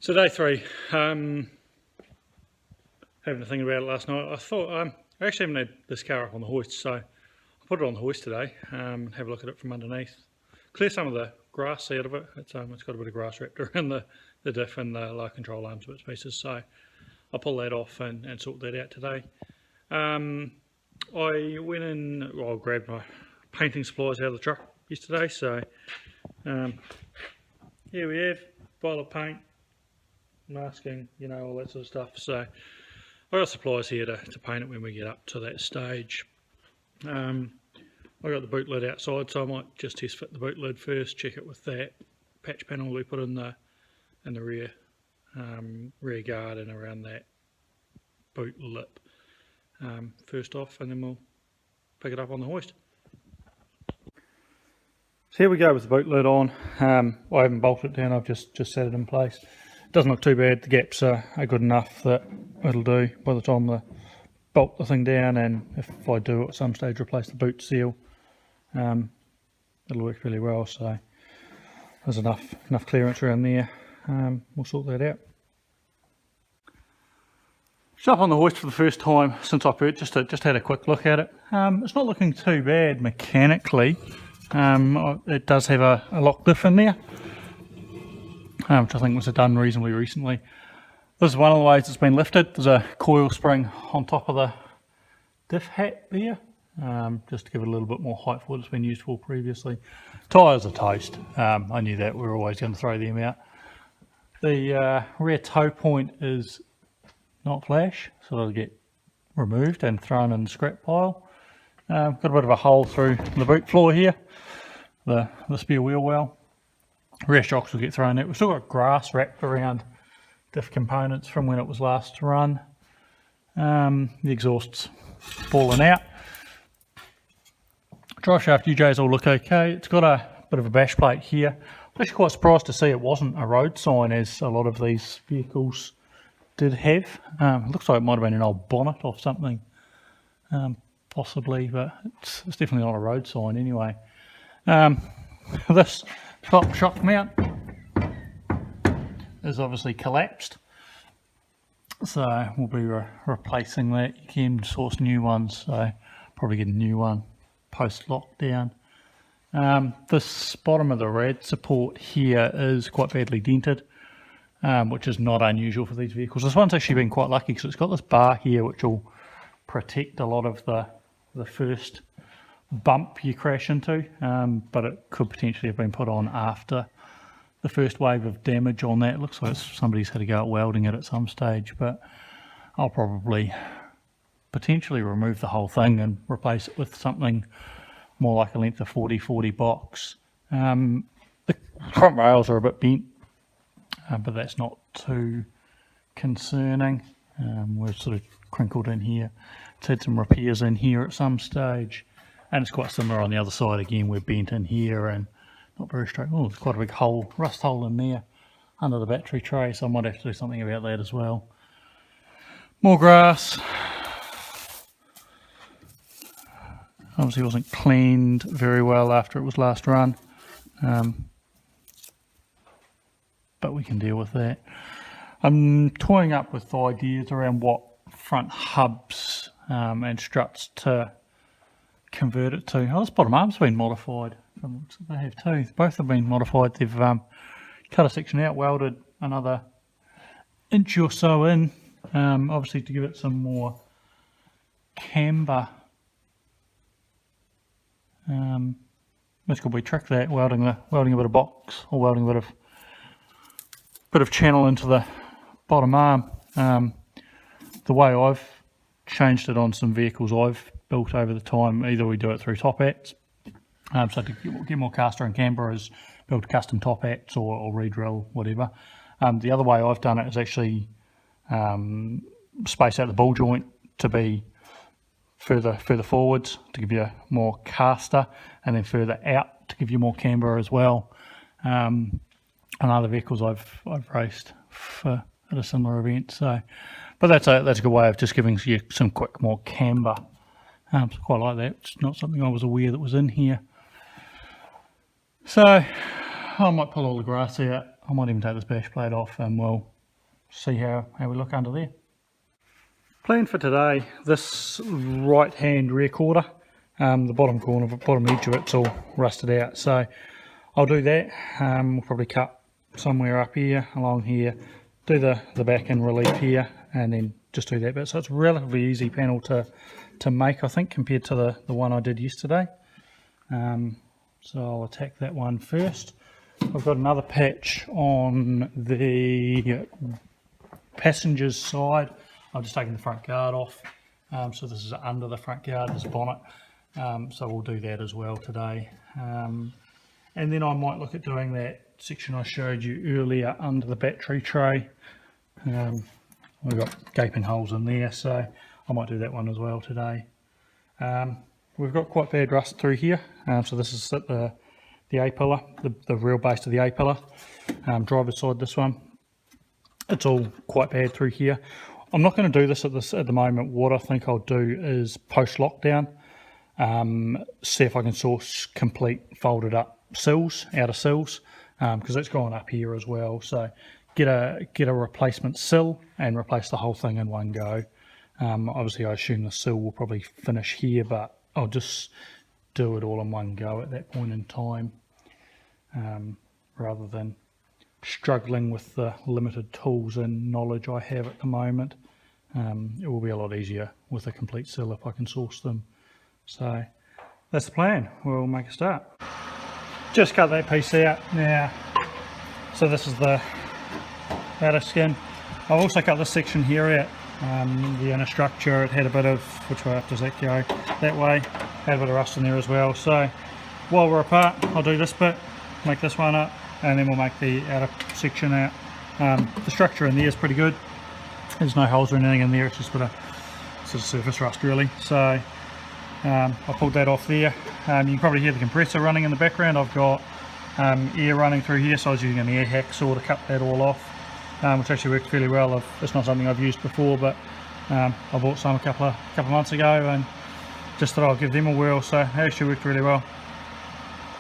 So day three, having a think about it last night, I thought I actually haven't had this car up on the hoist, so I put it on the hoist today and have a look at it from underneath. Clear some of the grass out of it. It's got a bit of grass wrapped around the diff and the low control arms bits pieces, so I'll pull that off and sort that out today. I went in, well, grabbed my painting supplies out of the truck yesterday, so here we have violet paint, masking, you know, all that sort of stuff. So I've got supplies here to paint it when we get up to that stage. I got the boot lid outside, so I might just test fit the boot lid first, check it with that patch panel we put in the rear guard and around that boot lip first off, and then we'll pick it up on the hoist. So here we go with the boot lid on. I haven't bolted it down, I've just set it in place. Doesn't look too bad, the gaps are good enough that it'll do by the time I bolt the thing down, and if I do at some stage replace the boot seal, it'll work really well, so there's enough clearance around there. We'll sort that out. So up on the hoist for the first time since I purchased it, just had a quick look at it. It's not looking too bad mechanically. It does have a lock diff in there, which I think was done reasonably recently. This is one of the ways it's been lifted. There's a coil spring on top of the diff hat there, just to give it a little bit more height for what it's been used for previously. Tyres are toast. I knew that, we were always going to throw them out. The rear toe point is not flash, so it'll get removed and thrown in the scrap pile. Got a bit of a hole through the boot floor here, the spare wheel well. Rear shocks will get thrown out. We've still got grass wrapped around diff components from when it was last run. The exhaust's fallen out. Drive shaft UJs all look okay. It's got a bit of a bash plate here. I'm actually quite surprised to see it wasn't a road sign, as a lot of these vehicles did have. It looks like it might have been an old bonnet or something, possibly, but it's definitely not a road sign anyway. This top shock mount is obviously collapsed, so we'll be replacing that. You can source new ones, so probably get a new one post lockdown. This bottom of the rad support here is quite badly dented, which is not unusual for these vehicles. This one's actually been quite lucky because it's got this bar here which will protect a lot of the first bump you crash into, but it could potentially have been put on after the first wave of damage on that. It looks like somebody's had to go out welding it at some stage, but I'll probably potentially remove the whole thing and replace it with something more like a length of 40/40 box. The front rails are a bit bent, but that's not too concerning. We're sort of crinkled in here. It's had some repairs in here at some stage, and it's quite similar on the other side again. We're bent in here and not very straight. Oh, there's quite a big hole, rust hole in there under the battery tray, so I might have to do something about that as well. More grass. Obviously wasn't cleaned very well after it was last run, but we can deal with that. I'm toying up with ideas around what front hubs and struts to convert it to. Oh, this bottom arm's been modified. They have too. Both have been modified. They've cut a section out, welded another inch or so in, obviously to give it some more camber. This could be trick that, welding a bit of box or welding a bit of channel into the bottom arm. The way I've changed it on some vehicles I've built over the time, either we do it through top hats, so to get more caster and camber, is build custom top hats or re-drill, whatever. The other way I've done it is actually space out the ball joint to be further forwards to give you more caster, and then further out to give you more camber as well. And other vehicles I've raced at a similar event. So, but that's a good way of just giving you some quick more camber. So quite like that. It's not something I was aware that was in here. So I might pull all the grass out. I might even take this bash plate off, and we'll see how we look under there. Plan for today, this right hand rear quarter, the bottom corner, bottom edge of it's all rusted out, so I'll do that. We'll probably cut somewhere up here, along here, do the back end relief here, and then just do that bit. So it's a relatively easy panel to make, I think, compared to the one I did yesterday. So I'll attack that one first. I've got another patch on the passenger's side. I've just taken the front guard off, so this is under the front guard, this bonnet, so we'll do that as well today. And then I might look at doing that section I showed you earlier under the battery tray. We've got gaping holes in there, so I might do that one as well today. We've got quite bad rust through here, so this is at the A-pillar, the real base of the A-pillar, driver's side, this one. It's all quite bad through here. I'm not going to do this at the moment. What I think I'll do is post lockdown, see if I can source complete folded up sills, outer sills, because it's gone up here as well. So get a replacement sill and replace the whole thing in one go. Obviously I assume the sill will probably finish here, but I'll just do it all in one go at that point in time, rather than struggling with the limited tools and knowledge I have at the moment. It will be a lot easier with a complete sill if I can source them. So that's the plan. We'll make a start. Just cut that piece out now. So this is the outer skin. I've also cut this section here out. The inner structure, it had a bit of, which way does that go? That way, had a bit of rust in there as well. So while we're apart, I'll do this bit, make this one up, and then we'll make the outer section out. The structure in there is pretty good. There's no holes or anything in there, it's just a bit of sort of surface rust really. So I pulled that off there. You can probably hear the compressor running in the background. I've got air running through here, so I was using an air hacksaw to cut that all off, which actually worked fairly well. It's not something I've used before, but I bought some a couple of months ago and just thought I'll give them a whirl, so it actually worked really well.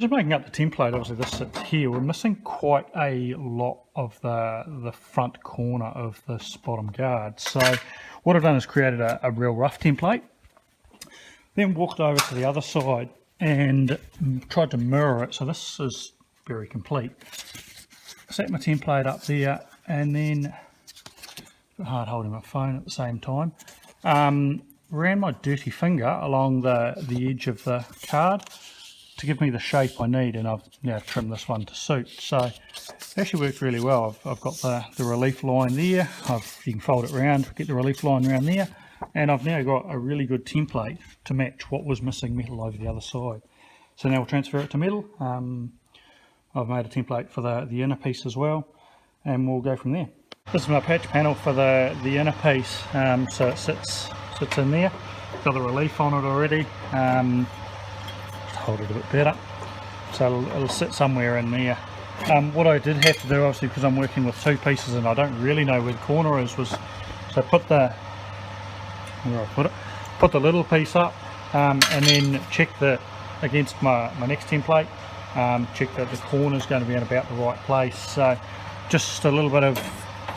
Just making up the template, obviously this sits here. We're missing quite a lot of the front corner of this bottom guard. So what I've done is created a real rough template, then walked over to the other side and tried to mirror it. So this is very complete. Set my template up there and then, hard holding my phone at the same time, ran my dirty finger along the edge of the card to give me the shape I need, and I've now trimmed this one to suit. So it actually worked really well. I've got the relief line there. You can fold it around, get the relief line around there, and I've now got a really good template to match what was missing metal over the other side. So now we'll transfer it to metal. I've made a template for the inner piece as well, and we'll go from there. This is my patch panel for the inner piece, so it sits in there. Got the relief on it already. Hold it a bit better, so it'll sit somewhere in there. What I did have to do, obviously because I'm working with two pieces and I don't really know where the corner is, was so put the little piece up, and then check that against my next template, check that the corner is going to be in about the right place. So just a little bit of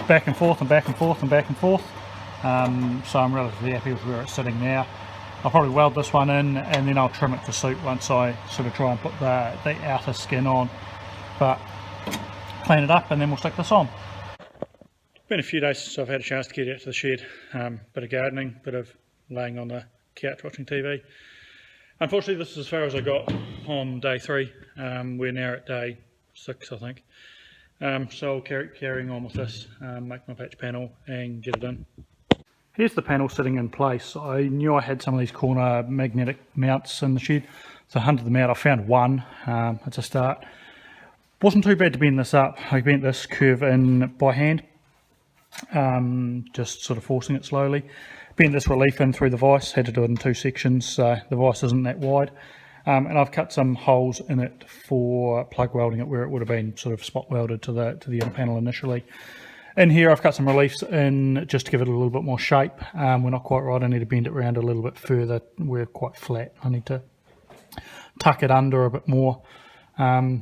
back and forth and back and forth and back and forth. So I'm relatively happy with where it's sitting now. I'll probably weld this one in and then I'll trim it to suit once I sort of try and put the outer skin on. But clean it up and then we'll stick this on. It's been a few days since I've had a chance to get out to the shed. Bit of gardening, bit of laying on the couch watching TV. Unfortunately this is as far as I got on day 3. We're now at day 6 I think. So I'll carrying on with this, make my patch panel and get it in. Here's the panel sitting in place. I knew I had some of these corner magnetic mounts in the shed, so I hunted them out. I found one. It's a start. Wasn't too bad to bend this up. I bent this curve in by hand, just sort of forcing it slowly. Bent this relief in through the vise, had to do it in 2 sections, so the vise isn't that wide. And I've cut some holes in it for plug welding it where it would have been sort of spot welded to the inner panel initially. In here I've cut some reliefs in just to give it a little bit more shape. We're not quite right, I need to bend it around a little bit further. We're quite flat, I need to tuck it under a bit more. I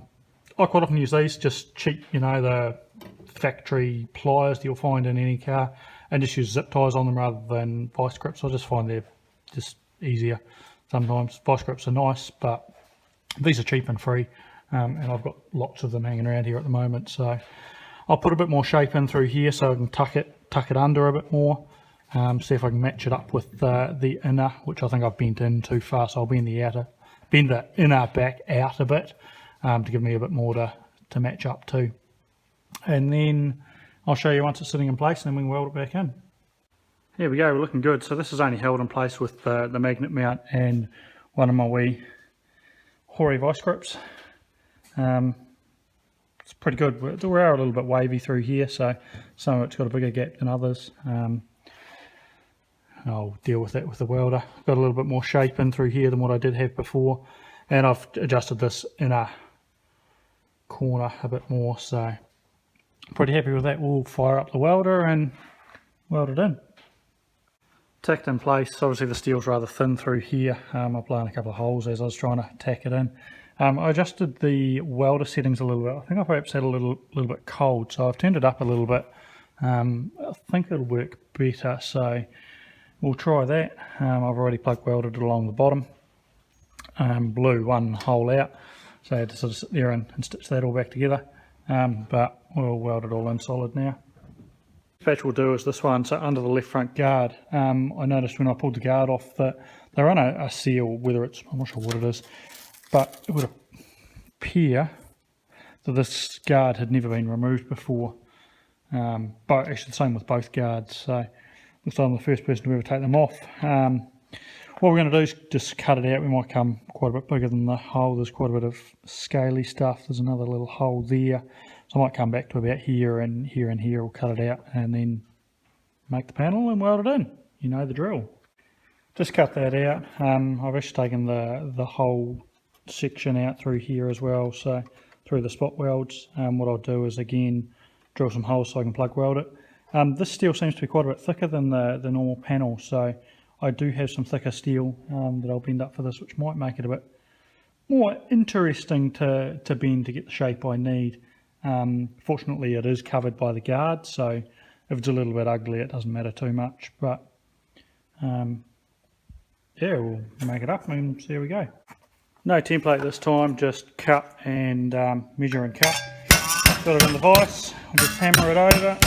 quite often use these, just cheap, you know, the factory pliers that you'll find in any car, and just use zip ties on them rather than vice grips. I just find they're just easier. Sometimes vice grips are nice, but these are cheap and free, and I've got lots of them hanging around here at the moment. So I'll put a bit more shape in through here so I can tuck it under a bit more. See if I can match it up with the inner, which I think I've bent in too far, so I'll bend the inner back out a bit to give me a bit more to match up to. And then I'll show you once it's sitting in place, and then we can weld it back in. Here we go, we're looking good. So this is only held in place with the magnet mount and one of my wee Hori vice grips. It's pretty good. We are a little bit wavy through here, so some of it's got a bigger gap than others. I'll deal with that with the welder. Got a little bit more shape in through here than what I did have before, and I've adjusted this inner corner a bit more, so pretty happy with that. We'll fire up the welder and weld it in. Tacked in place. Obviously the steel's rather thin through here. I've blown a couple of holes as I was trying to tack it in. I adjusted the welder settings a little bit. I think I perhaps had a little bit cold, so I've turned it up a little bit. I think it'll work better, so we'll try that. I've already plug welded it along the bottom. Blew one hole out, so I had to sort of sit there and stitch that all back together. But we'll weld it all in solid now. The patch we'll do is this one, so under the left front guard. I noticed when I pulled the guard off that they're on a seal, whether it's, I'm not sure what it is, but it would appear that this guard had never been removed before. But actually the same with both guards, so looks like I'm the first person to ever take them off. What we're going to do is just cut it out. We might come quite a bit bigger than the hole. There's quite a bit of scaly stuff. There's another little hole there. So I might come back to about here and here and here. We'll cut it out and then make the panel and weld it in. You know the drill. Just cut that out. I've actually taken the whole section out through here as well. So through the spot welds. What I'll do is again drill some holes so I can plug weld it. This steel seems to be quite a bit thicker than the normal panel. So I do have some thicker steel that I'll bend up for this, which might make it a bit more interesting to bend to get the shape I need. Fortunately it is covered by the guard, so if it's a little bit ugly it doesn't matter too much, but yeah, we'll make it up and see how we go. No template this time, just cut and measure and cut. Got it in the vise, I'll just hammer it over.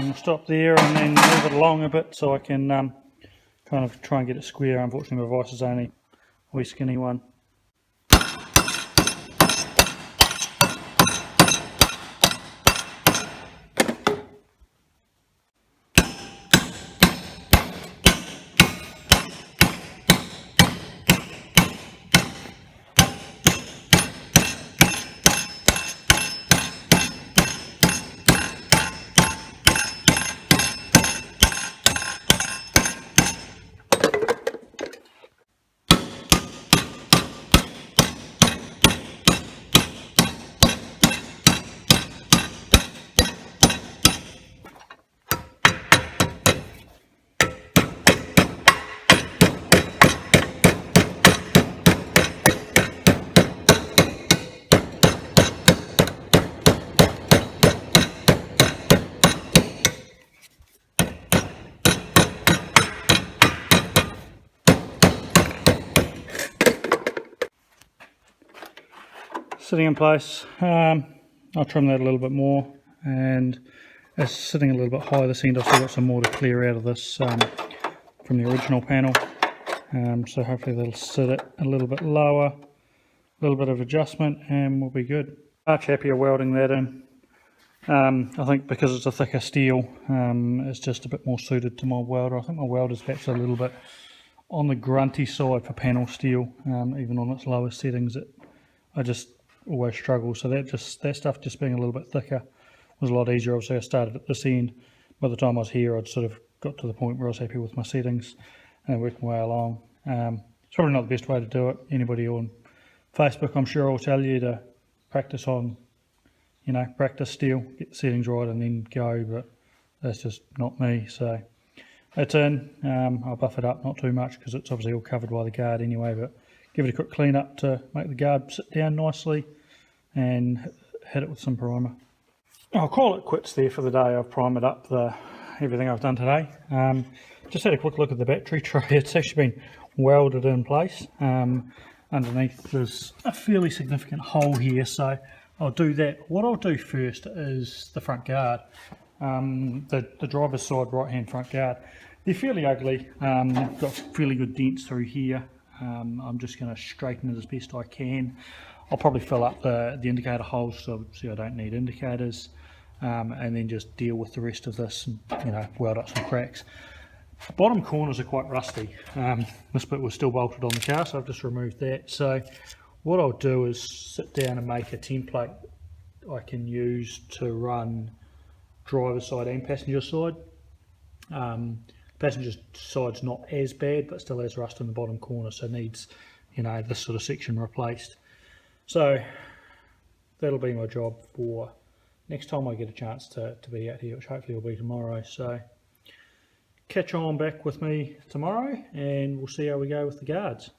We'll stop there and then move it along a bit so I can kind of try and get it square. Unfortunately my vise is only a wee skinny one. Sitting in place, I'll trim that a little bit more, and it's sitting a little bit higher this end. I've still got some more to clear out of this from the original panel, so hopefully that'll sit it a little bit lower, a little bit of adjustment and we'll be good. Much happier welding that in. I think because it's a thicker steel, it's just a bit more suited to my welder. I think my welder's perhaps a little bit on the grunty side for panel steel, even on its lower settings. I just always struggle, so that stuff just being a little bit thicker was a lot easier. Obviously I started at this end. By the time I was here I'd sort of got to the point where I was happy with my settings and worked my way along. It's probably not the best way to do it. Anybody on Facebook I'm sure will tell you to practice on, practice steel, get the settings right and then go, but that's just not me. So it's in. I'll buff it up, not too much because it's obviously all covered by the guard anyway, but give it a quick clean up to make the guard sit down nicely and hit it with some primer. I'll call it quits there for the day. I've primed up everything I've done today. Just had a quick look at the battery tray. It's actually been welded in place. Underneath there's a fairly significant hole here, so I'll do that. What I'll do first is the front guard. The driver's side right hand front guard. They're fairly ugly. They've got fairly good dents through here. I'm just going to straighten it as best I can. I'll probably fill up the indicator holes so obviously I don't need indicators, and then just deal with the rest of this and, you know, weld up some cracks. The bottom corners are quite rusty. This bit was still bolted on the car, so I've just removed that. So what I'll do is sit down and make a template I can use to run driver's side and passenger side. Passenger side's not as bad, but still has rust in the bottom corner, so needs, you know, this sort of section replaced. So that'll be my job for next time I get a chance to be out here, which hopefully will be tomorrow. So catch on back with me tomorrow and we'll see how we go with the guards.